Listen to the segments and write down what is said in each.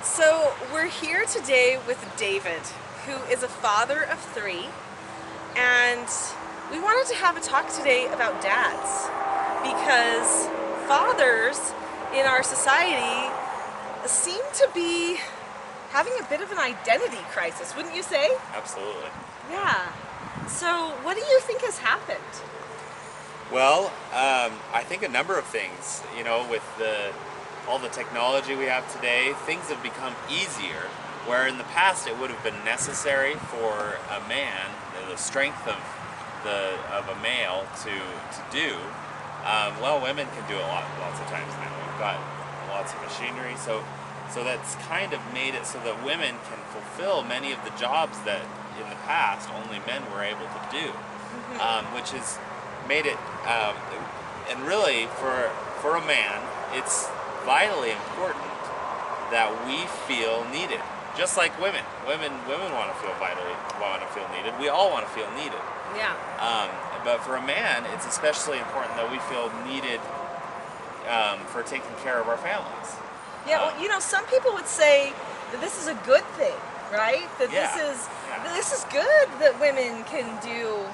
So we're here today with David, who is a father of three, and we wanted to have a talk today about dads, because fathers in our society seem to be having a bit of an identity crisis, wouldn't you say? Absolutely. Yeah. So what do you think has happened? Well, I think a number of things. You know, with all the technology we have today, things have become easier. Where in the past it would have been necessary for a man, the strength of a male to do. Well, women can do it lots of times now. We've got lots of machinery, so that's kind of made it so that women can fulfill many of the jobs that in the past only men were able to do, which has made it, and really for a man, it's vitally important that we feel needed, just like women. Women want to feel needed. We all want to feel needed. Yeah. But for a man, it's especially important that we feel needed for taking care of our families. Yeah, well, you know, some people would say that this is a good thing, right? That Yeah, this is good that women can do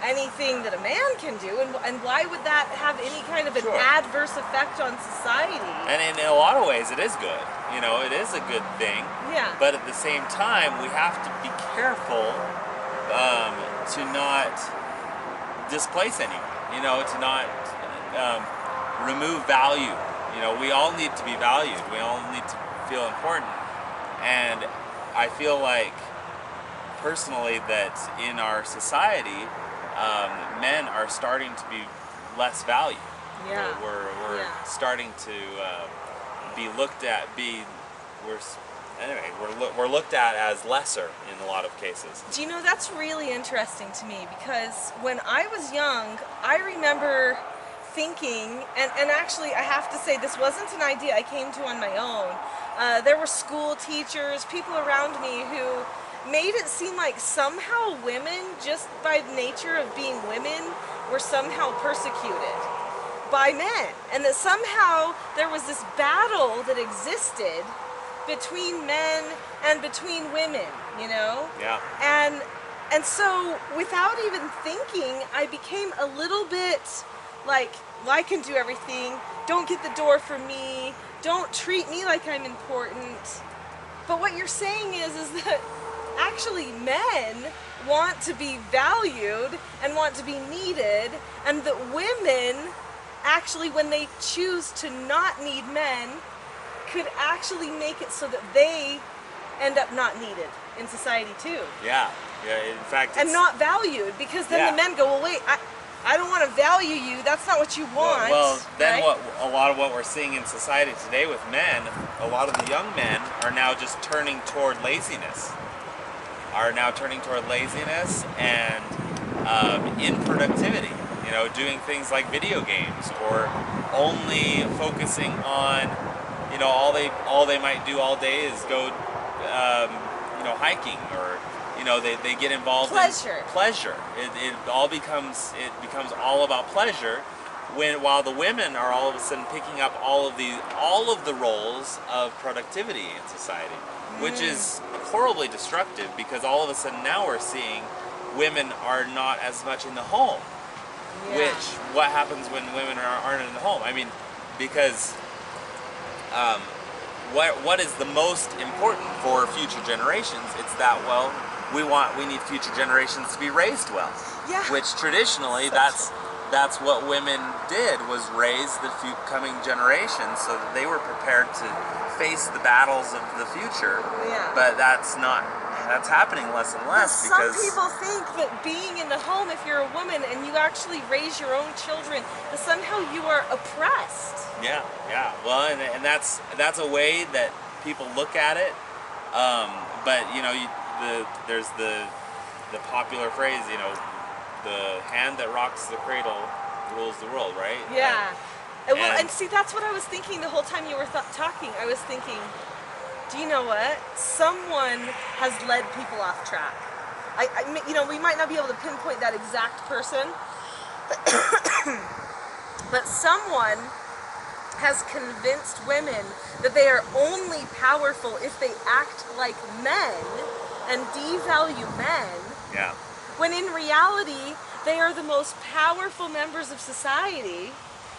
anything that a man can do, and why would that have any kind of an Sure. adverse effect on society? And in a lot of ways, it is good. You know, it is a good thing. Yeah. But at the same time, we have to be careful to not displace anyone. You know, to not remove value. You know, we all need to be valued. We all need to feel important. And I feel like, personally, that in our society, men are starting to be less valued. Yeah. We're Yeah. starting to be looked at. We're looked at as lesser in a lot of cases. Do you know, that's really interesting to me, because when I was young, I remember thinking, and actually I have to say this wasn't an idea I came to on my own. There were school teachers, people around me who made it seem like somehow women, just by the nature of being women, were somehow persecuted by men, and that somehow there was this battle that existed between men and between women, you know? Yeah. And so without even thinking, I became a little bit like, well, I can do everything, don't get the door for me, don't treat me like I'm important. But what you're saying is that actually men want to be valued and want to be needed, and that women actually, when they choose to not need men, could actually make it so that they end up not needed in society too. Yeah. In fact, And not valued, because then the men go, well, wait, I don't want to value you. That's not what you want. Well, then right? a lot of what we're seeing in society today with men, a lot of the young men are now just turning toward laziness. And inproductivity. You know, doing things like video games, or only focusing on, you know, all they might do all day is go, you know, hiking, or, you know, they get involved in pleasure. It becomes all about pleasure, while the women are all of a sudden picking up all of the roles of productivity in society, which is horribly destructive, because all of a sudden now we're seeing women are not as much in the home. Yeah. Which, what happens when women aren't in the home? I mean, because what is the most important for future generations? It's that, well, we need future generations to be raised well. Yeah. Which traditionally, that's what women did, was raise the coming generations so that they were prepared to face the battles of the future. Yeah. But that's happening less and less, Some because people think that being in the home, if you're a woman and you actually raise your own children, that somehow you are oppressed. Yeah. Well, and that's a way that people look at it. But you know, there's the popular phrase, you know, the hand that rocks the cradle rules the world, right? Yeah. And see, that's what I was thinking the whole time you were talking. I was thinking, do you know what? Someone has led people off track. You know, we might not be able to pinpoint that exact person, but someone has convinced women that they are only powerful if they act like men and devalue men, Yeah. when in reality they are the most powerful members of society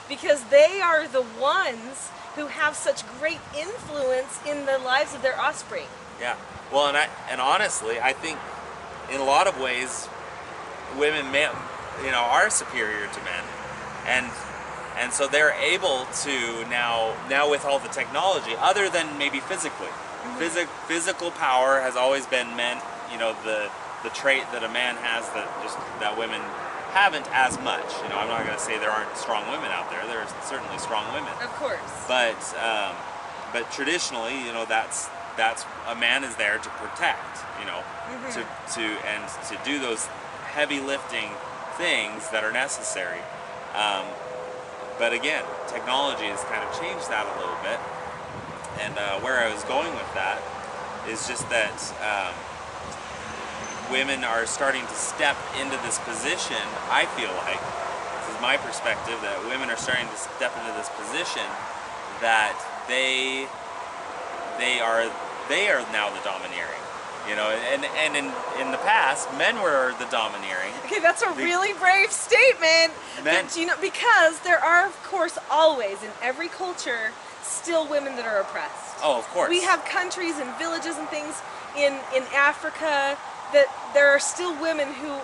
because they are the ones who have such great influence in the lives of their offspring. Yeah. Well, and honestly, I think in a lot of ways, women, are superior to men, and so they're able to now with all the technology, other than maybe physically. Physical power has always been men. The trait that a man has that women haven't as much. I'm not going to say there aren't strong women out there. There are certainly strong women. Of course. But traditionally, that's a man is there to protect. To do those heavy lifting things that are necessary. But again, technology has kind of changed that a little bit. And where I was going with that is just that women are starting to step into this position. I feel like, this is my perspective, that women are starting to step into this position that they are now the domineering. And in the past, men were the domineering. Okay, that's a really brave statement. Men, But, because there are, of course, always in every culture still women that are oppressed. Oh, of course. We have countries and villages and things in Africa that there are still women who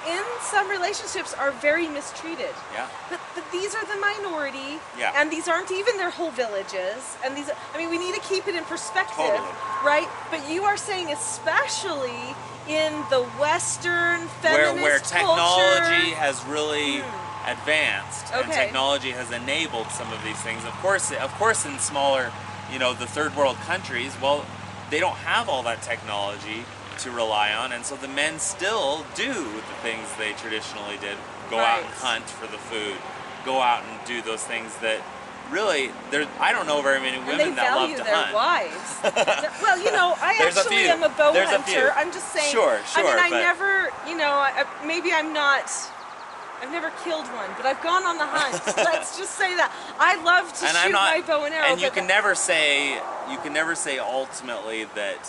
in some relationships are very mistreated. Yeah. But these are the minority. Yeah. And these aren't even their whole villages. And we need to keep it in perspective. Totally. Right? But you are saying especially in the Western feminist where technology culture, has really advanced, and Okay. technology has enabled some of these things. Of course, in smaller, the third world countries, well, they don't have all that technology to rely on, and so the men still do the things they traditionally did: go out and Right. hunt for the food, go out and do those things that really, I don't know very many and women they that love value to their hunt. wives. Well, I There's a actually few. am a bow There's a hunter. few. I'm just saying. Sure, I mean, I but- never, maybe I'm not. I've never killed one, but I've gone on the hunt. Let's just say that I love to And shoot I'm not, my bow and arrow. and you but can never say ultimately that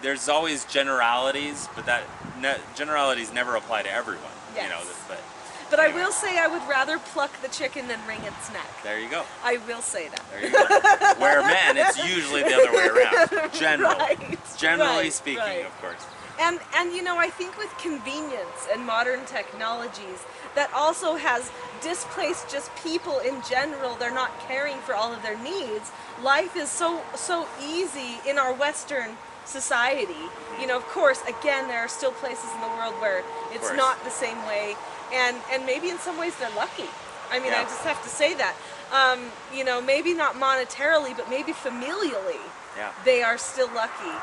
there's always generalities, but generalities never apply to everyone. Yes. But I anyway. will say I would rather pluck the chicken than wring its neck. There you go. I will say that. There you go. Where men, it's usually the other way around. Generally Right, speaking, right. of course. And I think with convenience and modern technologies, that also has displaced just people in general. They're not caring for all of their needs. Life is so easy in our Western society. Of course, again, there are still places in the world where it's course. not the same way, and maybe in some ways they're lucky. I mean, Yeah. I just have to say that. Maybe not monetarily, but maybe familially. Yeah. They are still lucky.